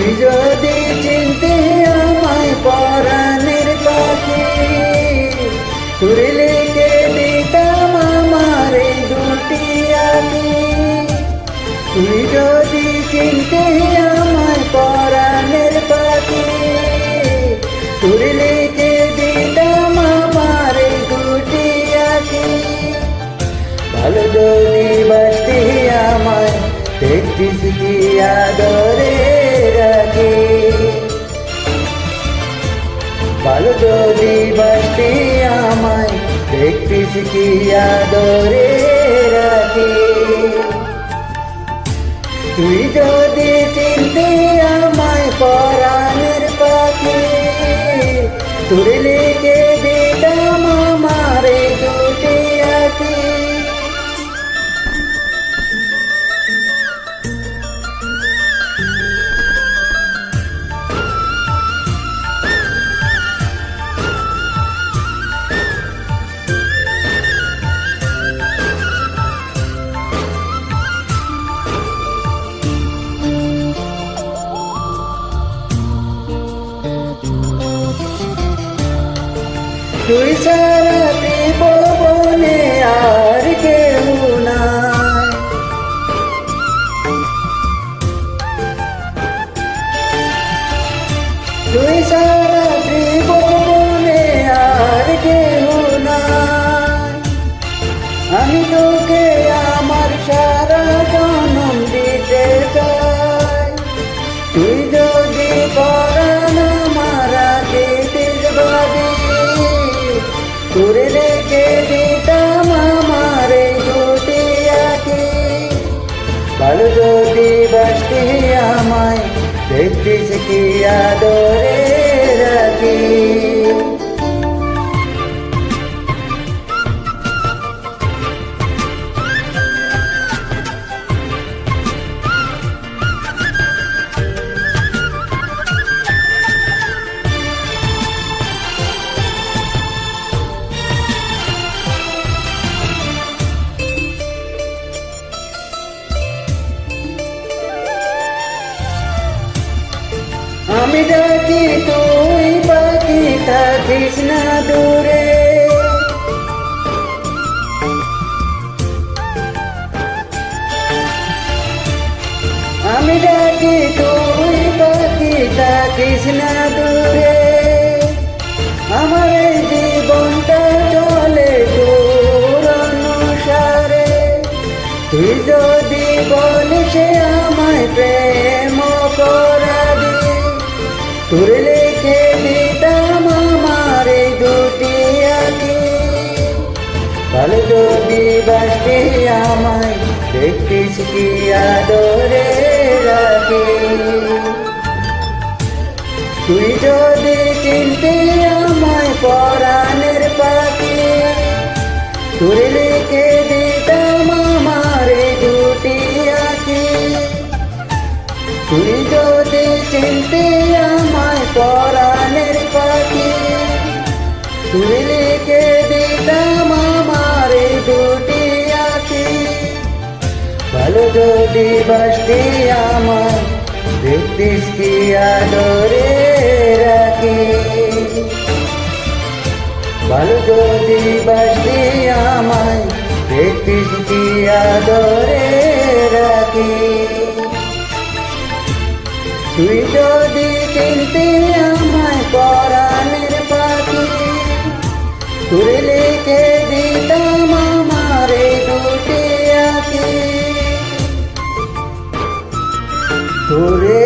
তুই যদি চিনতে আমায় পরাণের পাখি, তুই লিখে দিতাম আমার এই দুটি আঁখি। তুই যদি চিনতে আমায় পরাণের পাখি, তুই লিখে দিতাম আমার এই দুটি আঁখি। ভালো যদি বাসতে আমায় দেখতিস কি আদরে রাখি, ভালো যদি বাসতে আমায় দেখতিস কি আদরে রাখি। তুই যদি চিনতে আমায় পরাণের পাখি, তুই লিখে দিতাম আমার এই দুটি আঁখি। তুই ছাড়া ত্রিভুবনে আর কেউ নাই, তুই ছাড়া ত্রিভুবনে আর কেউ নাই। আমি তোকে আমার সারা জনম দিতে চাই। তুই যদি পরাণ মারা দিতিস ভাবি, তোরে রেখে দিতাম আমার এই দুটি আঁখি। ভালো যদি বাসতে আমায় দেখতিস কি আদরে রাখি। আমি ডাকি তুই পাখি থাকিস না দূরে, আমি ডাকি তুই পাখি থাকিস না দূরে। আমার এই জীবনটা চলে তোর অনুসারে, তুই যদি বলিস আমায় প্রেম করা দি, তোর লিখে দিতাম আমার এই দুটি আঁখি। ভালো যদি বাসতে আমায় দেখতিস কি আদরে রাখি। তুই যদি চিনতে আমায় পরাণের পাখি, তোর লিখে দিতাম আমার এই দুটি আঁখি। তুই যদি চিনতে আমায় পরাণের পাখি, তুই লিখে দিতাম আমার এই দুটি আঁখি। ভালো যদি বাসতে আমায় দেখতিস কি আদরে রাখি। ভালো যদি বাসতে আমায় দেখতিস কি আদরে রাখি। তুই যদি চিনতে আমায় পরাণের পাখি, তুই লিখে দিতাম আমার এই দুটি আঁখি। তোরে